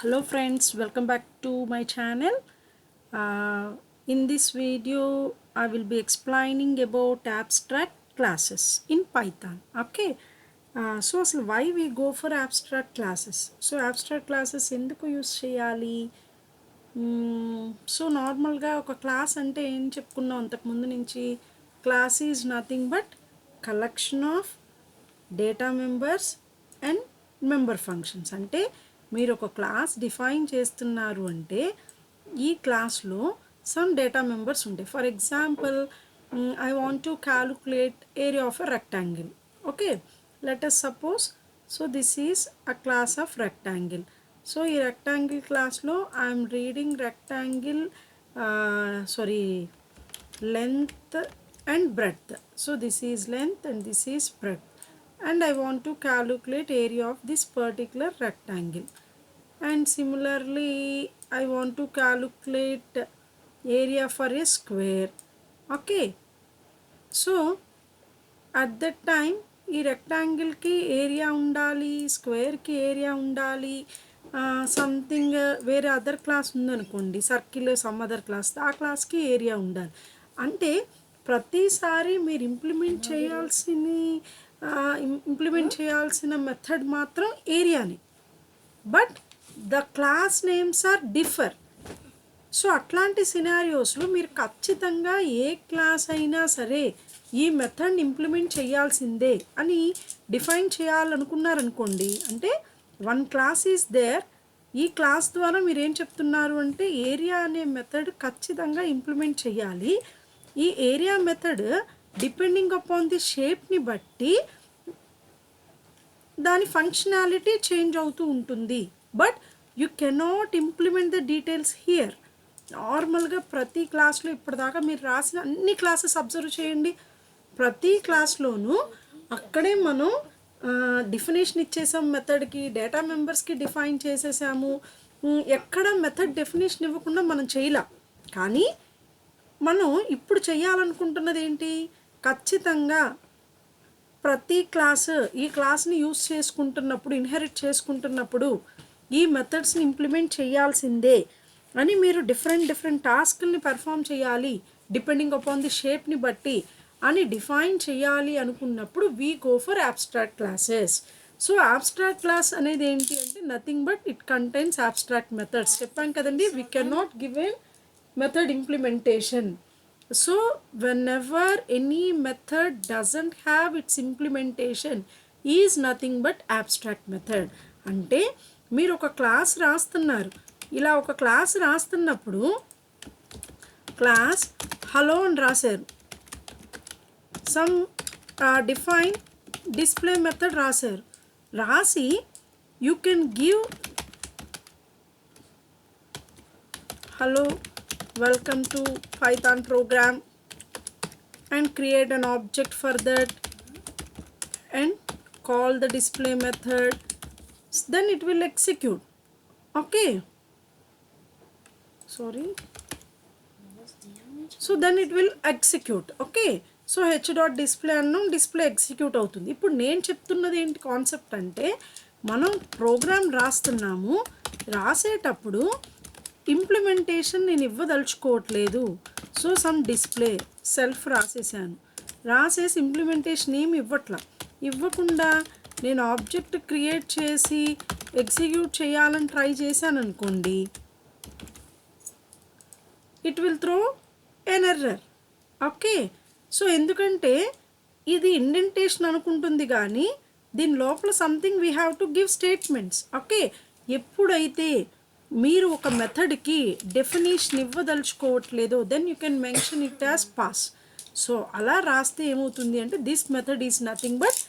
Hello friends, welcome back to my channel. In this video I will be explaining about abstract classes in Python. Okay, so అసలు why we go for abstract classes? So abstract classes ఎందుకు use చేయాలి? So నార్మల్గా ఒక class అంటే ఏం చెప్పుకున్నాం అంతకుముందు నుంచి, class is nothing but collection of data members and member functions. అంటే మీరు ఒక క్లాస్ డిఫైన్ చేస్తున్నారు అంటే ఈ క్లాస్లో సమ్ డేటా మెంబర్స్ ఉంటాయి. For example, I want to calculate area of a rectangle. Okay, let us suppose, so this is a class of rectangle. So ఈ rectangle క్లాస్లో I'm reading rectangle length and breadth. So this is length and this is breadth, and I want to calculate area of this particular rectangle. And similarly I want to calculate area for a square. Okay, so at that time ఈ రెక్టాంగిల్కి area ఉండాలి, స్క్వేర్కి area ఉండాలి, something వేరే other class ఉందనుకోండి, circle some other class, ఆ క్లాస్కి area ఉండాలి. అంటే ప్రతిసారి మీరు ఇంప్లిమెంట్ చేయాల్సిన మెథడ్ మాత్రం ఏరియాని, but the class names are differ. So అట్లాంటి సినారియోస్లో మీరు ఖచ్చితంగా ఏ క్లాస్ అయినా సరే ఈ మెథడ్ని ఇంప్లిమెంట్ చేయాల్సిందే అని డిఫైన్ చేయాలనుకున్నారనుకోండి, అంటే వన్ క్లాస్ ఈజ్ దేర్, ఈ క్లాస్ ద్వారా మీరు ఏం చెప్తున్నారు అంటే ఏరియా అనే మెథడ్ ఖచ్చితంగా ఇంప్లిమెంట్ చేయాలి. ఈ area method depending upon the షేప్ని బట్టి దాని ఫంక్షనాలిటీ చేంజ్ అవుతూ ఉంటుంది. But you cannot implement the details here. నార్మల్గా ప్రతి క్లాస్లో ఇప్పటిదాకా మీరు రాసిన అన్ని క్లాసెస్ అబ్జర్వ్ చేయండి, ప్రతి క్లాస్లోనూ అక్కడే మనం డెఫినేషన్ ఇచ్చేసాం, మెథడ్కి డేటా మెంబర్స్కి డిఫైన్ చేసేసాము. ఎక్కడ మెథడ్ డెఫినేషన్ ఇవ్వకుండా మనం చేయలేం. కానీ మనం ఇప్పుడు చేయాలనుకుంటున్నది ఏంటి, ఖచ్చితంగా ప్రతి క్లాసు ఈ క్లాస్ని యూస్ చేసుకుంటున్నప్పుడు, ఇన్హెరిట్ చేసుకుంటున్నప్పుడు ఈ మెథడ్స్ని ఇంప్లిమెంట్ చేయాల్సిందే అని మీరు డిఫరెంట్ టాస్క్ని పెర్ఫామ్ చేయాలి డిపెండింగ్ అపాన్ ది షేప్ని బట్టి అని డిఫైన్ చేయాలి అనుకున్నప్పుడు we go for abstract classes. So abstract class అనేది ఏంటి అంటే nothing but it contains abstract methods. చెప్పాం కదండి, we can not give a method implementation. So whenever any method doesn't have its implementation is nothing but abstract method. అంటే మీరు ఒక class రాస్తున్నారు, ఇలా ఒక క్లాస్ రాస్తున్నప్పుడు క్లాస్ హలో అని రాశారు, సమ్ డిఫైన్ డిస్ప్లే మెథడ్ రాశారు, రాసి you can give hello welcome to Python program and create an object for that and call the display method, then it will execute. Okay, so then it will execute. Okay, so h.display అన్నాం, display execute అవుతుంది. ఇప్పుడు నేను చెప్తున్నది ఏంటి concept అంటే, మనం programme రాస్తున్నాము, రాసేటప్పుడు ఇంప్లిమెంటేషన్ నేను ఇవ్వదలుచుకోవట్లేదు. సో సమ్ డిస్ప్లే సెల్ఫ్ రాసేసాను, రాసేసి ఇంప్లిమెంటేషన్ ఏమి ఇవ్వకుండా నేను ఆబ్జెక్ట్ క్రియేట్ చేసి ఎగ్జిక్యూట్ చేయాలని ట్రై చేశాను అనుకోండి, it will throw an error. Okay, so ఎందుకంటే ఇది ఇండెంటేషన్ అనుకుంటుంది కానీ దీని లోపల something we have to give statements. Okay, ఎప్పుడైతే మీరు ఒక మెథడ్కి డెఫినేషన్ ఇవ్వదలుచుకోవట్లేదో then you can mention it as pass. So అలా రాస్తే ఏమవుతుంది అంటే this method is nothing but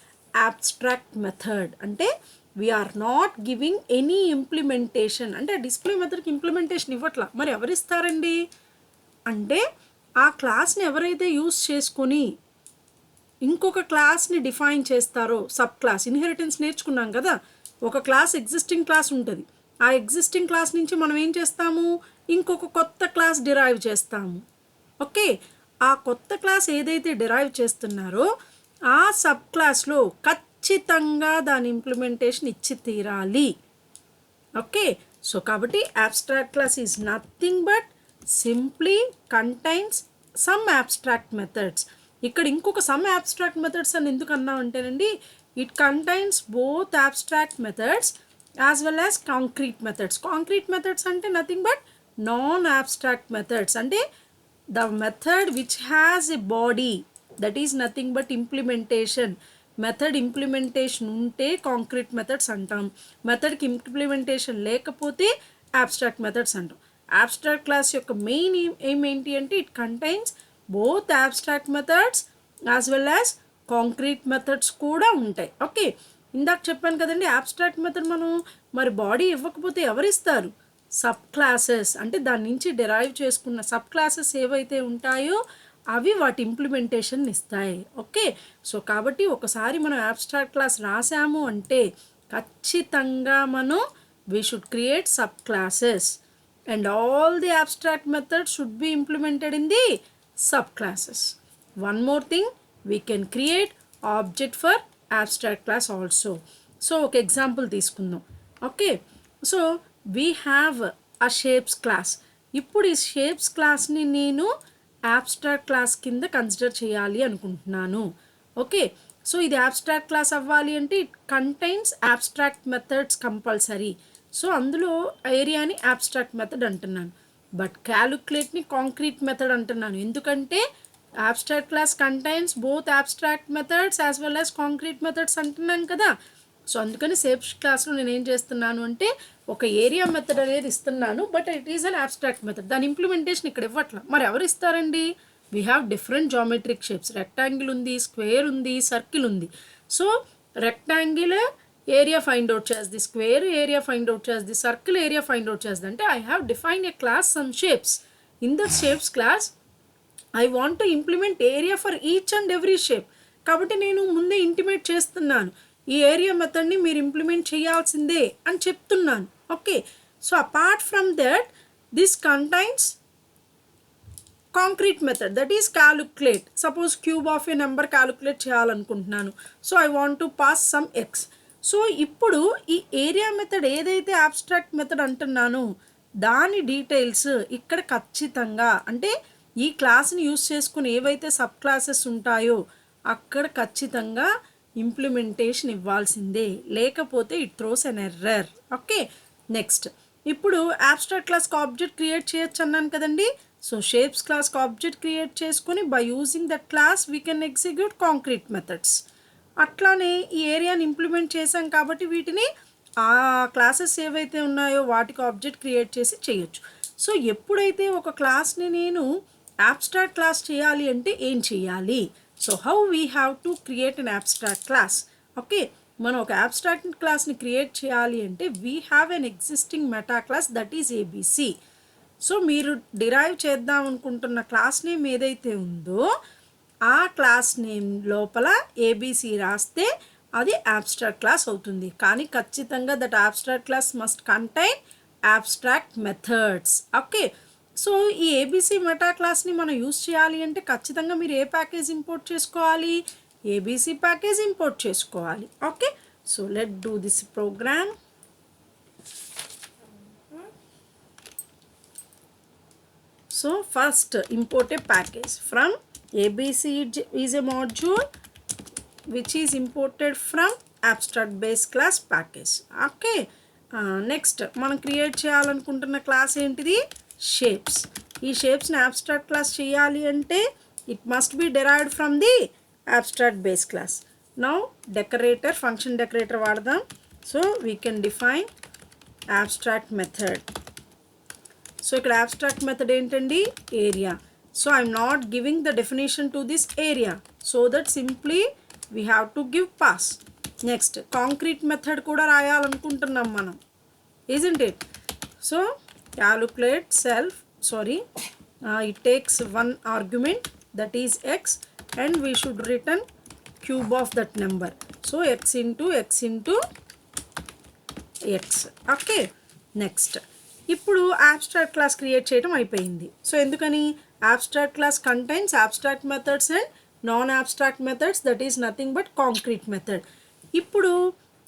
abstract method. అంటే we are not giving any implementation. అంటే డిస్ప్లే మెథడ్కి ఇంప్లిమెంటేషన్ ఇవ్వట్లా, మరి ఎవరిస్తారండి అంటే ఆ క్లాస్ని ఎవరైతే యూస్ చేసుకొని ఇంకొక క్లాస్ని డిఫైన్ చేస్తారో, సబ్ క్లాస్ ఇన్హెరిటెన్స్ నేర్చుకున్నాం కదా, ఒక క్లాస్ ఎగ్జిస్టింగ్ క్లాస్ ఉంటుంది, ఆ ఎగ్జిస్టింగ్ క్లాస్ నుంచి మనం ఏం చేస్తాము, ఇంకొక కొత్త క్లాస్ డిరైవ్ చేస్తాము. ఓకే, ఆ కొత్త క్లాస్ ఏదైతే డిరైవ్ చేస్తున్నారో ఆ సబ్ క్లాస్లో ఖచ్చితంగా దాని ఇంప్లిమెంటేషన్ ఇచ్చి తీరాలి. ఓకే, సో కాబట్టి abstract class is nothing but simply contains some abstract methods. ఇక్కడ ఇంకొక సమ్ abstract methods అని ఎందుకు అన్నా అంటేనండి, it contains both abstract methods as well as concrete methods. Concrete methods అంటే nothing but non abstract methods, అంటే the method which has a body, that is nothing but implementation. Method implementation ఉంటే concrete methods అంటాం, మెథడ్కి implementation లేకపోతే abstract methods అంటాం. abstract class యొక్క main aim ఏంటి అంటే it contains both abstract methods as well as concrete methods కూడా ఉంటాయి. Okay, ఇందాక చెప్పాను కదండి, abstract మెథడ్ మనం మరి బాడీ ఇవ్వకపోతే ఎవరిస్తారు? సబ్ క్లాసెస్, అంటే దాని నుంచి డెరైవ్ చేసుకున్న సబ్ క్లాసెస్ ఏవైతే ఉంటాయో అవి వాటి ఇంప్లిమెంటేషన్ ఇస్తాయి. ఓకే, సో కాబట్టి ఒకసారి మనం abstract క్లాస్ రాసాము అంటే ఖచ్చితంగా మనం we should create sub classes and all the abstract methods should be implemented in the sub classes. One more thing, we can create object for abstract class also. So ఒక example తీసుకుందాం. Okay, so we have a shapes class. ఇప్పుడు ఈ shapes క్లాస్ని నేను abstract class కింద consider చేయాలి అనుకుంటున్నాను. Okay, so ఇది abstract class అవ్వాలి అంటే it contains abstract methods compulsory. So అందులో ఏరియాని abstract మెథడ్ అంటున్నాను, బట్ క్యాలిక్యులేట్ని కాంక్రీట్ మెథడ్ అంటున్నాను. ఎందుకంటే abstract class contains both abstract methods as well as concrete methods అంటున్నాను కదా. సో అందుకని షేప్స్ క్లాస్లో నేను ఏం చేస్తున్నాను అంటే ఒక ఏరియా మెథడ్ అనేది ఇస్తున్నాను, but it is an abstract method. దాని ఇంప్లిమెంటేషన్ ఇక్కడ ఇవ్వట్లా. మరి ఎవరు ఇస్తారండి? We have different geometric shapes. Rectangle ఉంది, స్క్వేర్ ఉంది, సర్కిల్ ఉంది. So rectangle area find out చేస్తుంది, స్క్వేర్ ఏరియా ఫైండ్ అవుట్ చేస్తుంది, సర్కిల్ ఏరియా ఫైండ్ అవుట్ చేస్తుంది. అంటే I have define A class some shapes. In the shapes class I want to implement area for each and every shape. కాబట్టి నేను ముందే intimate చేస్తున్నాను, ఈ area మెథడ్ని మీరు implement చేయాల్సిందే అని చెప్తున్నాను. Okay, so apart from that this contains concrete method, that is calculate. Suppose cube of a number calculate చేయాలనుకుంటున్నాను. So I want to pass some x. So ఇప్పుడు ఈ ఏరియా మెథడ్ ఏదైతే abstract మెథడ్ అంటున్నానో దాని details ఇక్కడ ఖచ్చితంగా, అంటే ఈ క్లాస్ని యూస్ చేసుకుని ఏవైతే సబ్ క్లాసెస్ ఉంటాయో అక్కడ ఖచ్చితంగా ఇంప్లిమెంటేషన్ ఇవ్వాల్సిందే, లేకపోతే it throws an error. Okay, next ఇప్పుడు abstract క్లాస్కి ఆబ్జెక్ట్ క్రియేట్ చేయొచ్చు అన్నాను కదండి. సో షేప్స్ క్లాస్కి ఆబ్జెక్ట్ క్రియేట్ చేసుకుని by using that class we can execute concrete methods. అట్లానే ఈ ఏరియాని ఇంప్లిమెంట్ చేసాం కాబట్టి వీటిని ఆ క్లాసెస్ ఏవైతే ఉన్నాయో వాటికి ఆబ్జెక్ట్ క్రియేట్ చేసి చేయొచ్చు. సో ఎప్పుడైతే ఒక క్లాస్ని నేను abstract క్లాస్ చేయాలి అంటే ఏం చేయాలి? So how we have to create an abstract class. Okay, మనం ఒక abstract క్లాస్ని క్రియేట్ చేయాలి అంటే we have an existing meta class that is ABC. So మీరు డిరైవ్ చేద్దాం అనుకుంటున్న క్లాస్ నేమ్ ఏదైతే ఉందో ఆ క్లాస్ నేమ్ లోపల ఏబీసీ రాస్తే అది abstract క్లాస్ అవుతుంది. కానీ ఖచ్చితంగా that abstract class must contain abstract methods. Okay, so ఈ ఏబీసీ మెటా క్లాస్ని మనం యూస్ చేయాలి అంటే ఖచ్చితంగా మీరు ఏ ప్యాకేజ్ ఇంపోర్ట్ చేసుకోవాలి? ఏబీసీ ప్యాకేజ్ ఇంపోర్ట్ చేసుకోవాలి. Okay, so let do this program. So first import a package from ABC is a module which is imported from abstract base class package. Okay, next మనం create చేయాలనుకుంటున్న class ఏంటిది? Shapes. ఈ షేప్స్ని abstract class చేయాలి అంటే it must be derived from the abstract base class. Now decorator, function decorator వాడదాం. So we can define abstract method. So ఇక్కడ abstract method ఏంటండి? Area. So I'm not giving the definition to this area, so that simply we have to give pass. Next concrete method కూడా రాయాలనుకుంటున్నాం మనం, isn't it? So calculate self, it takes one argument that is x and we should return cube of that number. So x into x. Okay, next ఇప్పుడు abstract class create చేయడం అయిపోయింది. So ఎందుకని? abstract class contains abstract methods and non abstract methods, that is nothing but concrete method. ఇప్పుడు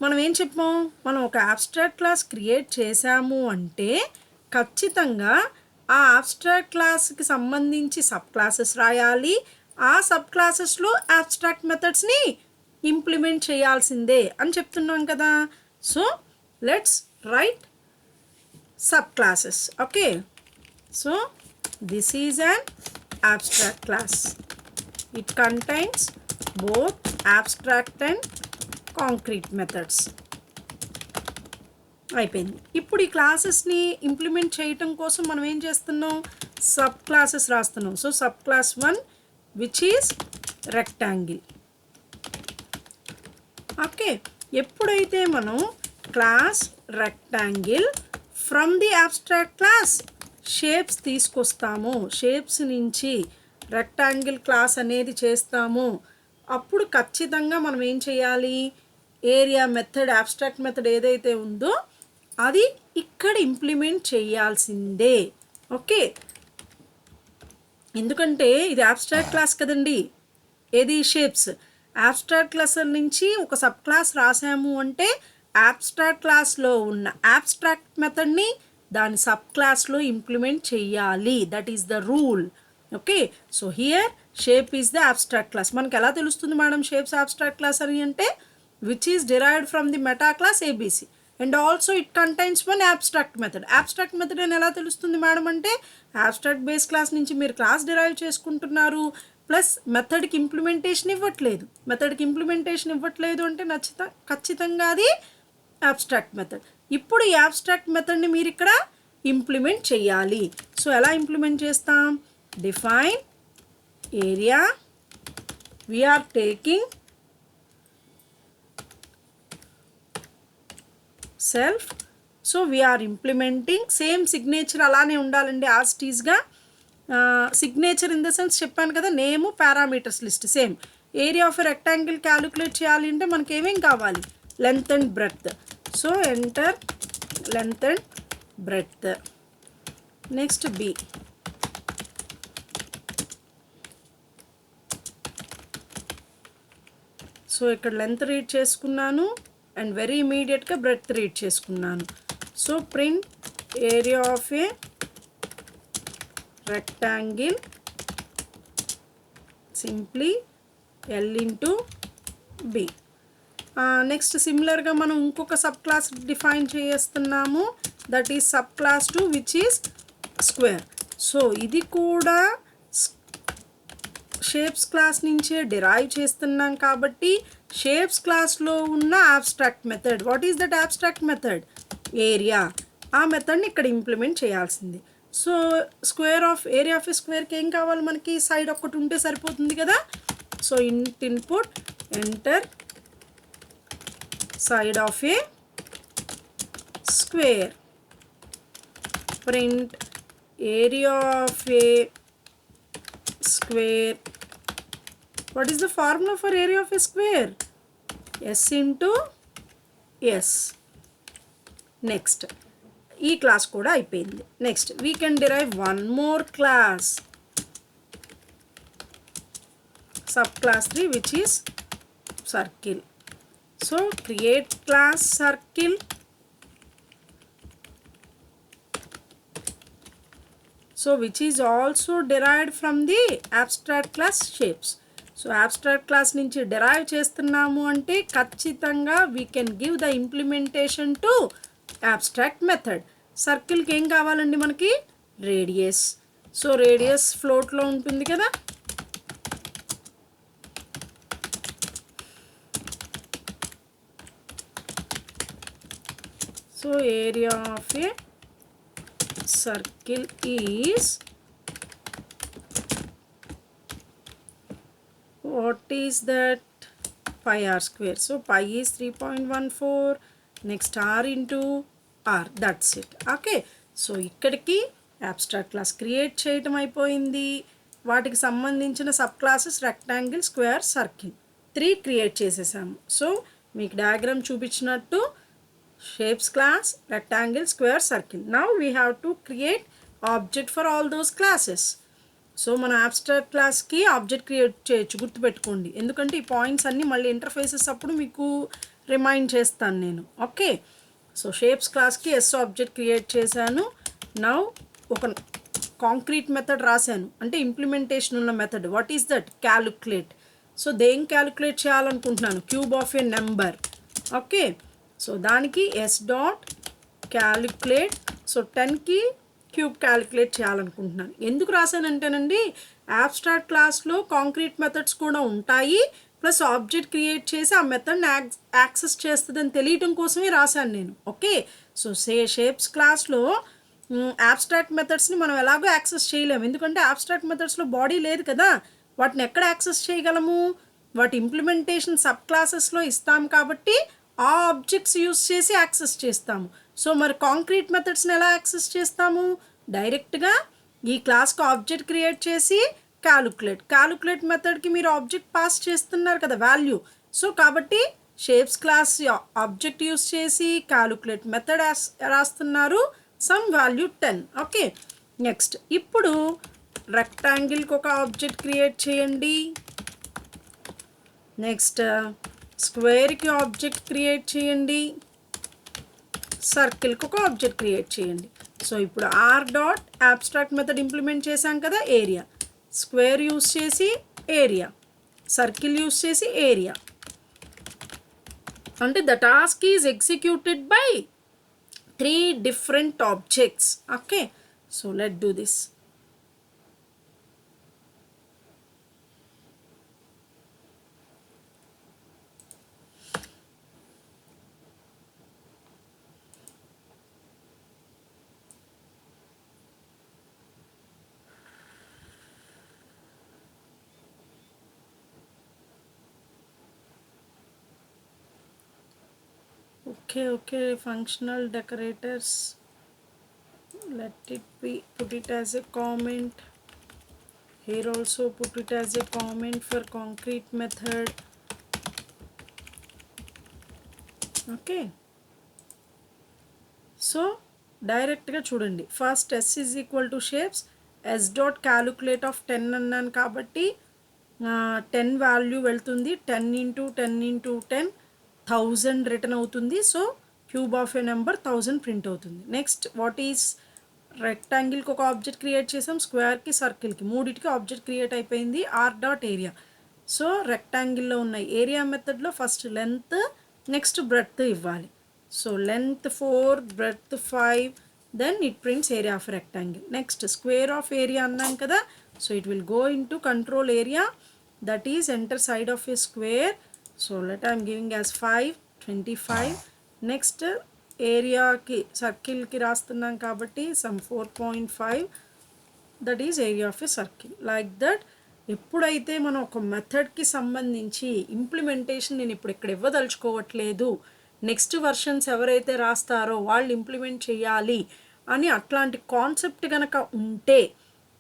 మనం ఏం చెప్పాం, మనం ఒక అబ్స్ట్రాక్ట్ క్లాస్ క్రియేట్ చేసాము అంటే ఖచ్చితంగా ఆ అబ్స్ట్రాక్ట్ క్లాస్కి సంబంధించి సబ్ క్లాసెస్ రాయాలి, ఆ సబ్ క్లాసెస్లో అబ్స్ట్రాక్ట్ మెథడ్స్ని ఇంప్లిమెంట్ చేయాల్సిందే అని చెప్తున్నాం కదా. So let's write sub classes. Okay, so this is an abstract class. It contains both abstract and concrete methods. అయిపోయింది. ఇప్పుడు ఈ క్లాసెస్ని ఇంప్లిమెంట్ చేయటం కోసం మనం ఏం చేస్తున్నాం, సబ్ క్లాసెస్ రాస్తున్నాం. So sub class 1 which is rectangle. Okay, ఎప్పుడైతే మనం class rectangle from the abstract class shapes తీసుకొస్తాము, షేప్స్ నుంచి రెక్టాంగిల్ క్లాస్ అనేది చేస్తాము, అప్పుడు ఖచ్చితంగా మనం ఏం చేయాలి, ఏరియా మెథడ్, అబ్స్ట్రాక్ట్ మెథడ్ ఏదైతే ఉందో అది ఇక్కడ ఇంప్లిమెంట్ చేయాల్సిందే. ఓకే, ఎందుకంటే ఇది అబ్స్ట్రాక్ట్ క్లాస్ కదండి, ఏది షేప్స్. అబ్స్ట్రాక్ట్ క్లాస్ నుంచి ఒక సబ్ క్లాస్ రాసాము అంటే అబ్స్ట్రాక్ట్ క్లాస్లో ఉన్న అబ్స్ట్రాక్ట్ మెథడ్ని దాని సబ్ క్లాస్లో ఇంప్లిమెంట్ చేయాలి. That is the rule. Okay, so here shape is the abstract class. మనకు ఎలా తెలుస్తుంది మేడం షేప్స్ అబ్స్ట్రాక్ట్ క్లాస్ అని అంటే, which is derived from the meta class ABC and also it contains one abstract method. Abstract method అని ఎలా తెలుస్తుంది madam అంటే, abstract base class నుంచి మీరు క్లాస్ డిరైవ్ చేసుకుంటున్నారు, ప్లస్ మెథడ్కి ఇంప్లిమెంటేషన్ ఇవ్వట్లేదు. మెథడ్కి ఇంప్లిమెంటేషన్ ఇవ్వట్లేదు అంటే ఖచ్చితంగా అది అబ్స్ట్రాక్ట్ మెథడ్. ఇప్పుడు ఈ అబ్స్ట్రాక్ట్ మెథడ్ని మీరు ఇక్కడ ఇంప్లిమెంట్ చేయాలి. సో ఎలా ఇంప్లిమెంట్ చేస్తాం, define area, we're taking self. So we're implementing same signature అలానే ఉండాలండి యాజ్ ఇట్ ఈస్గా. సిగ్నేచర్ ఇన్ ద సెన్స్ చెప్పాను కదా, name parameters list same. Area of a rectangle calculate చేయాలి అంటే మనకి ఏమేం కావాలి, length and breadth. So enter length and breadth. Next B. So ఇక్కడ లెంత్ రీడ్ చేసుకున్నాను అండ్ వెరీ ఇమీడియట్గా బ్రెడ్త్ రీడ్ చేసుకున్నాను. So print area of a rectangle simply L into B. Next సిమిలర్గా మనం ఇంకొక సబ్ క్లాస్ డిఫైన్ చేస్తున్నాము, that is sub class 2 which is square. So ఇది కూడా షేప్స్ క్లాస్ నుంచే డిరైవ్ చేస్తున్నాం కాబట్టి షేప్స్ క్లాస్లో ఉన్న abstract method, what is that abstract method, area. ఆ మెథడ్ని ఇక్కడ ఇంప్లిమెంట్ చేయాల్సింది. So square of area of a స్క్వేర్కి ఏం కావాలి మనకి, సైడ్ ఒక్కటి ఉంటే సరిపోతుంది కదా. So input enter side of a square, print area of a square. What is the formula for area of a square, s into s. Next ఈ class కూడా అయిపోయింది. Next we can derive one more class, sub class 3 which is circle. So create class circle. So which is also derived from the abstract class shapes. So abstract class నుంచి derive చేస్తున్నాము అంటే ఖచ్చితంగా we can give the implementation to abstract method. సర్కిల్కి ఏం కావాలండి మనకి, radius. So radius ఫ్లోట్లో ఉంటుంది కదా. So area of a circle is, what is that, pi r square. So pi is 3.14. next r into r, that's it. Okay, so ఇక్కడికి abstract class create చేయటం అయిపోయింది. వాటికి సంబంధించిన sub classes rectangle, square, circle 3 create చేసేసాము. So మీకు diagram చూపించినట్టు shapes class, rectangle, square, circle. Now we have to create object for all those classes. So మన abstract క్లాస్కి ఆబ్జెక్ట్ క్రియేట్ చేయొచ్చు, గుర్తుపెట్టుకోండి. ఎందుకంటే ఈ పాయింట్స్ అన్నీ మళ్ళీ ఇంటర్ఫేసెస్ అప్పుడు మీకు రిమైండ్ చేస్తాను నేను. ఓకే, సో షేప్స్ క్లాస్కి ఎస్ ఆబ్జెక్ట్ క్రియేట్ చేశాను. నౌ ఒక కాంక్రీట్ మెథడ్ రాశాను, అంటే ఇంప్లిమెంటేషన్ ఉన్న method. What is that? Calculate. So them calculate చేయాలనుకుంటున్నాను? Cube of a number. Okay, so దానికి ఎస్ డాట్ క్యాలిక్యులేట్. సో 10కి క్యూబ్ క్యాలిక్యులేట్ చేయాలనుకుంటున్నాను. ఎందుకు రాశానంటేనండి, యాబ్స్ట్రాక్ట్ క్లాస్లో కాంక్రీట్ మెథడ్స్ కూడా ఉంటాయి, ప్లస్ ఆబ్జెక్ట్ క్రియేట్ చేసి ఆ మెథడ్ని యాక్సెస్ చేస్తుందని తెలియటం కోసమే రాశాను నేను. ఓకే, సో షేప్స్ క్లాస్లో యాబ్స్ట్రాక్ట్ మెథడ్స్ని మనం ఎలాగో యాక్సెస్ చేయలేము, ఎందుకంటే యాబ్స్ట్రాక్ట్ మెథడ్స్లో బాడీ లేదు కదా. వాటిని ఎక్కడ యాక్సెస్ చేయగలము? వాటి ఇంప్లిమెంటేషన్ సబ్ క్లాసెస్లో ఇస్తాం కాబట్టి ఆ ఆబ్జెక్ట్స్ యూస్ చేసి యాక్సెస్ చేస్తాము. సో మరి కాంక్రీట్ మెథడ్స్ని ఎలా యాక్సెస్ చేస్తాము? డైరెక్ట్గా ఈ క్లాస్కి ఆబ్జెక్ట్ క్రియేట్ చేసి క్యాలిక్యులేట్ మెథడ్కి మీరు ఆబ్జెక్ట్ పాస్ చేస్తున్నారు కదా, వాల్యూ. సో కాబట్టి షేప్స్ క్లాస్ ఆబ్జెక్ట్ యూస్ చేసి క్యాలిక్యులేట్ మెథడ్ రాస్తున్నారు, సమ్ వాల్యూ 10. ఓకే, నెక్స్ట్ ఇప్పుడు రెక్టాంగిల్కి ఒక ఆబ్జెక్ట్ క్రియేట్ చేయండి. నెక్స్ట్ స్క్వేర్కి ఆబ్జెక్ట్ క్రియేట్ చేయండి. సర్కిల్కి ఒక ఆబ్జెక్ట్ క్రియేట్ చేయండి. సో ఇప్పుడు are dot abstract method implement చేశాం కదా, ఏరియా. స్క్వేర్ యూస్ చేసి ఏరియా, సర్కిల్ యూస్ చేసి ఏరియా. అంటే the task is executed by 3 different objects. Okay, so let's do this. Okay, functional decorators, let it be, put it as a comment here. Also put it as a comment for concrete method. Okay, so డైరెక్ట్గా చూడండి, first s is equal to shapes, s dot calculate of 10 అన్నాను కాబట్టి 10 value వెళ్తుంది. 10 × 10 × 10 1000 return అవుతుంది. So cube of a number 1000 print అవుతుంది. Next what is, రెక్టాంగిల్కి ఒక object create చేసాం, స్క్వేర్కి సర్కిల్కి మూడిటికి ఆబ్జెక్ట్ క్రియేట్ అయిపోయింది. R dot area. సో రెక్టాంగిల్లో ఉన్న ఏరియా మెథడ్లో ఫస్ట్ లెంత్, నెక్స్ట్ బ్రెడ్త్ ఇవ్వాలి. So length 4, breadth 5, then it prints area of rectangle. Next square of area అన్నాం కదా, so it will go into control area, that is enter side of a square. So let I'm giving as 5, 25. Next ఏరియాకి సర్కిల్కి రాస్తున్నాం కాబట్టి some 4.5, that is area of a circle. Like that ఎప్పుడైతే మనం ఒక మెథడ్కి సంబంధించి implementation నేను ఇప్పుడు ఇక్కడ ఇవ్వదలుచుకోవట్లేదు, నెక్స్ట్ వర్షన్స్ ఎవరైతే రాస్తారో వాళ్ళు ఇంప్లిమెంట్ చేయాలి అని అట్లాంటి కాన్సెప్ట్ కనుక ఉంటే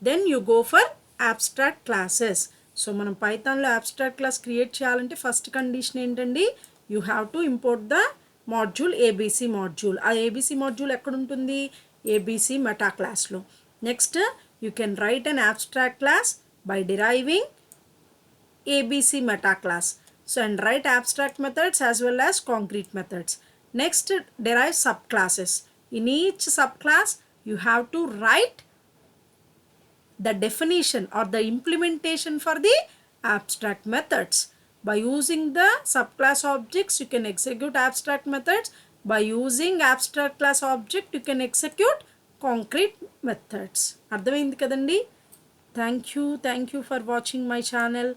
then you go for abstract classes. So మనం పైథాన్లో అబ్స్ట్రాక్ట్ క్లాస్ క్రియేట్ చేయాలంటే ఫస్ట్ కండిషన్ ఏంటండి, you have to import the module ABC module. ఆ ఏబీసీ మాడ్యూల్ ఎక్కడ ఉంటుంది? ఏబీసీ మెటా క్లాస్లో. Next you can write an abstract class by deriving ABC meta class. So and write abstract methods as well as concrete methods. Next, derive subclasses. In each subclass you have to write the definition or the implementation for the abstract methods. By using the subclass objects you can execute abstract methods. By using abstract class object you can execute concrete methods. అర్థమైంది కదండి? Thank you for watching my channel.